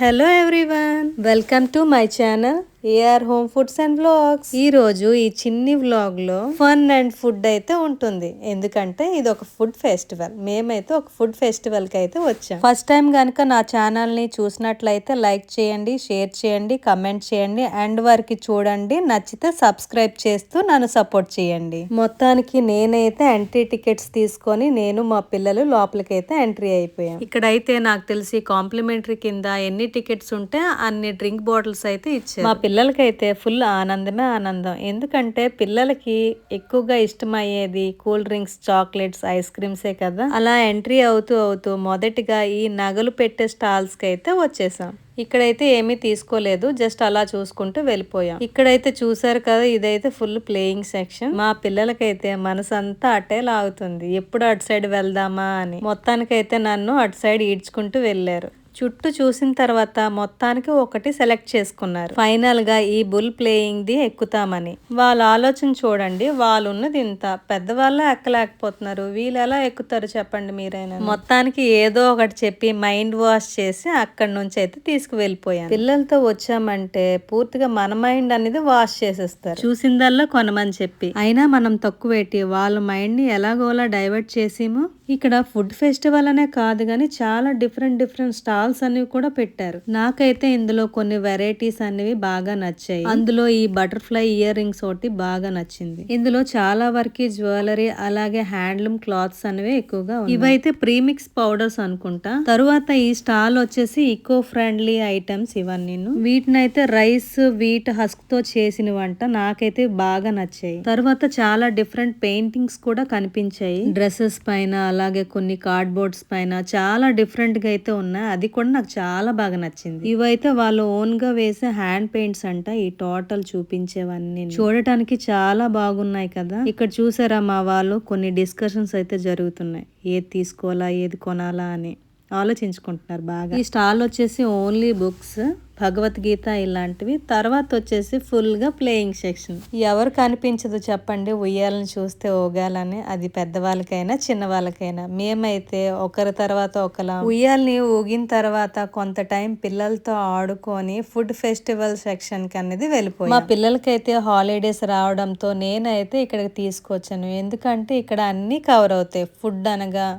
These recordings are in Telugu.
Hello everyone, welcome to my channel AR home foods and vlogs. ఈ రోజు ఈ చిన్ని వ్లాగ్ లో ఫన్ అండ్ ఫుడ్ అయితే ఉంటుంది. ఎందుకంటే ఇది ఒక ఫుడ్ ఫెస్టివల్. మేమైతే ఒక ఫుడ్ ఫెస్టివల్ కి అయితే వచ్చాం. ఫస్ట్ టైం గనుక నా ఛానల్ ని చూసినట్లయితే లైక్ చేయండి, షేర్ చేయండి, కమెంట్ చేయండి, అండ్ వరకు చూడండి. నచ్చితే సబ్స్క్రైబ్ చేస్తూ నన్ను సపోర్ట్ చేయండి. మొత్తానికి నేనైతే ఎంట్రీ టికెట్స్ తీసుకొని నేను మా పిల్లలు లోపలికి అయితే ఎంట్రీ అయిపోయాం. ఇక్కడైతే నాకు తెలిసి కాంప్లిమెంటరీ కింద ఎన్ని టికెట్స్ ఉంటే అన్ని డ్రింక్ బాటిల్స్ అయితే ఇచ్చారు. మా పిల్లలకైతే ఫుల్ ఆనందమే ఆనందం. ఎందుకంటే పిల్లలకి ఎక్కువగా ఇష్టమయ్యేది కూల్ డ్రింక్స్, చాక్లెట్స్, ఐస్ క్రీమ్సే కదా. అలా ఎంట్రీ అవుతూ మొదటిగా ఈ నగలు పెట్టే స్టాల్స్ కి అయితే వచ్చేసాం. ఇక్కడైతే ఏమీ తీసుకోలేదు, జస్ట్ అలా చూసుకుంటూ వెళ్ళిపోయాం. ఇక్కడైతే చూసారు కదా, ఇదైతే ఫుల్ ప్లేయింగ్ సెక్షన్. మా పిల్లలకైతే మనసంతా అటే లాగుతుంది, ఎప్పుడు అటు సైడ్ వెళ్దామా అని. మొత్తానికైతే నన్ను అటు సైడ్ ఈడ్చుకుంటూ వెళ్ళారు. చుట్టూ చూసిన తర్వాత మొత్తానికి ఒకటి సెలెక్ట్ చేసుకున్నారు. ఫైనల్ గా ఈ బుల్ ప్లేయింగ్ ది ఎక్కుతామని. వాళ్ళ ఆలోచన చూడండి, వాళ్ళు ఉన్నది ఇంత పెద్దవాళ్ళే ఎక్కలేకపోతున్నారు, వీళ్ళు ఎలా ఎక్కుతారు చెప్పండి మీరైనా. మొత్తానికి ఏదో ఒకటి చెప్పి మైండ్ వాష్ చేసి అక్కడి నుంచి అయితే తీసుకువెళ్ళిపోయాను. పిల్లలతో వచ్చామంటే పూర్తిగా మన మైండ్ అనేది వాష్ చేసేస్తారు, చూసిందల్లా కొనమని చెప్పి. అయినా మనం తక్కువేటి వాళ్ళ మైండ్ ని ఎలాగోలా డైవర్ట్ చేసిము. ఇక్కడ ఫుడ్ ఫెస్టివల్ అనే కాదు గానీ చాలా డిఫరెంట్ స్టాల్స్ అనేవి కూడా పెట్టారు. నాకైతే ఇందులో కొన్ని వెరైటీస్ అనేవి బాగా నచ్చాయి. అందులో ఈ బటర్ఫ్లై ఇయర్ రింగ్స్ ఒకటి బాగా నచ్చింది. ఇందులో చాలా వరకు జ్యువెలరీ అలాగే హ్యాండ్లూమ్ క్లాత్స్ అనేవి ఎక్కువగా ఉన్నాయి. ఇవైతే ప్రీమిక్స్ పౌడర్స్ అనుకుంటా. తరువాత ఈ స్టాల్ వచ్చేసి ఈకో ఫ్రెండ్లీ ఐటమ్స్ ఇవన్నీ. వీటినైతే రైస్, వీట్ హస్క్ తో చేసిన వంట నాకైతే బాగా నచ్చాయి. తరువాత చాలా డిఫరెంట్ పెయింటింగ్స్ కూడా కనిపించాయి. డ్రెస్సెస్ పైన అలాగే కొన్ని కార్డ్ బోర్డ్స్ పైన చాలా డిఫరెంట్ గా అయితే ఉన్నాయి. అది కూడా నాకు చాలా బాగా నచ్చింది. ఇవైతే వాళ్ళు ఓన్ గా వేసే హ్యాండ్ పెయింట్స్ అంట. ఈ టోటల్ చూపించేవన్నీ చూడటానికి చాలా బాగున్నాయి కదా. ఇక్కడ చూసారా, మా వాళ్ళు కొన్ని డిస్కషన్స్ అయితే జరుగుతున్నాయి, ఏది తీసుకోవాలా ఏది కొనాలా అని ఆలోచించుకుంటున్నారు బాగా. ఈ స్టాల్ వచ్చేసి ఓన్లీ బుక్స్, భగవద్గీత ఇలాంటివి. తర్వాత వచ్చేసి ఫుల్ గా ప్లేయింగ్ సెక్షన్. ఎవరు కనిపించదు చెప్పండి ఉయ్యాలని చూస్తే ఊగాలని. అది పెద్దవాళ్ళకైనా చిన్న వాళ్ళకైనా. మేమైతే ఒకరి తర్వాత ఒకలా ఉయ్యాలని ఊగిన తర్వాత కొంత టైం పిల్లలతో ఆడుకొని ఫుడ్ ఫెస్టివల్ సెక్షన్ కి అనేది వెళ్ళిపోయాం. మా పిల్లలకైతే హాలిడేస్ రావడంతో నేనైతే ఇక్కడికి తీసుకొచ్చాను. ఎందుకంటే ఇక్కడ అన్ని కవర్ అవుతాయి. ఫుడ్ అనగా,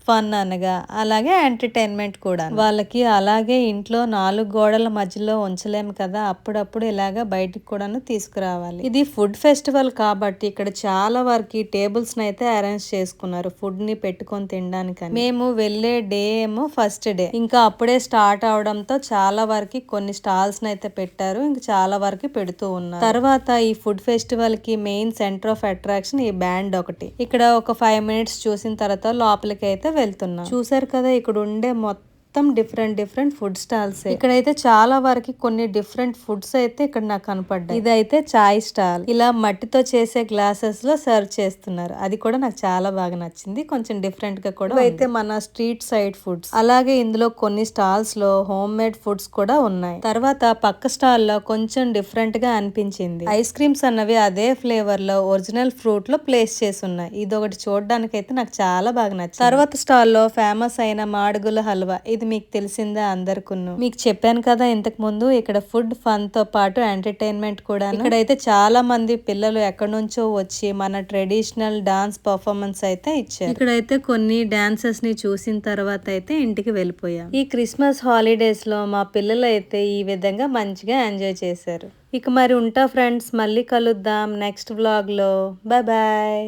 ఫన్ అనగా, అలాగే ఎంటర్టైన్మెంట్ కూడా. వాళ్ళకి అలాగే ఇంట్లో 4 గోడల మధ్యలో ఉంచలేము కదా, అప్పుడప్పుడు ఇలాగా బయటికి కూడాను తీసుకురావాలి. ఇది ఫుడ్ ఫెస్టివల్ కాబట్టి ఇక్కడ చాలా వరకు టేబుల్స్ అయితే అరేంజ్ చేసుకున్నారు ఫుడ్ ని పెట్టుకొని తినడానికి. మేము వెళ్లే డే ఏమో ఫస్ట్ డే, ఇంకా అప్పుడే స్టార్ట్ అవడంతో చాలా వరకు కొన్ని స్టాల్స్ అయితే పెట్టారు, ఇంకా చాలా వరకు పెడుతూ ఉన్నారు. తర్వాత ఈ ఫుడ్ ఫెస్టివల్ కి మెయిన్ సెంటర్ ఆఫ్ అట్రాక్షన్ ఈ బ్యాండ్ ఒకటి. ఇక్కడ ఒక 5 మినిట్స్ చూసిన తర్వాత లోపలికి అయితే వెళ్తున్నాం. చూసారు కదా, ఇక్కడ ఉండే మొత్తం డిఫరెంట్ ఫుడ్ స్టాల్స్. ఇక్కడైతే చాలా వరకు కొన్ని డిఫరెంట్ ఫుడ్స్ అయితే ఇక్కడ నాకు కనపడ్డాయి. ఇదైతే చాయ్ స్టాల్. ఇలా మట్టితో చేసే గ్లాసెస్ లో సర్వ్ చేస్తున్నారు. అది కూడా నాకు చాలా బాగా నచ్చింది, కొంచెం డిఫరెంట్ గా కూడా. అయితే మన స్ట్రీట్ సైడ్ ఫుడ్స్. అలాగే ఇందులో కొన్ని స్టాల్స్ లో హోమ్ మేడ్ ఫుడ్స్ కూడా ఉన్నాయి. తర్వాత పక్క స్టాల్ లో కొంచెం డిఫరెంట్ గా అనిపించింది. ఐస్ క్రీమ్స్ అన్నవి అదే ఫ్లేవర్ లో ఒరిజినల్ ఫ్రూట్ లో ప్లేస్ చేసి ఉన్నాయి. ఇది ఒకటి చూడడానికి అయితే నాకు చాలా బాగా నచ్చింది. తర్వాత స్టాల్ లో ఫేమస్ అయిన మాడుగుల హల్వా. ఇది మీకు తెలిసిందే అందరికును. మీకు చెప్పాను కదా ఇంతకు ముందు, ఇక్కడ ఫుడ్ ఫన్ తో పాటు ఎంటర్టైన్మెంట్ కూడా. ఇక్కడైతే చాలా మంది పిల్లలు ఎక్కడి నుంచో వచ్చి మన ట్రెడిషనల్ డాన్స్ పర్ఫార్మెన్స్ అయితే ఇచ్చారు. ఇక్కడైతే కొన్ని డాన్సెస్ ని చూసిన తర్వాత అయితే ఇంటికి వెళ్ళిపోయాం. ఈ క్రిస్మస్ హాలిడేస్ లో మా పిల్లలు అయితే ఈ విధంగా మంచిగా ఎంజాయ్ చేశారు. ఇక మరి ఉంటా ఫ్రెండ్స్, మళ్ళీ కలుద్దాం నెక్స్ట్ వ్లాగ్ లో. Bye bye.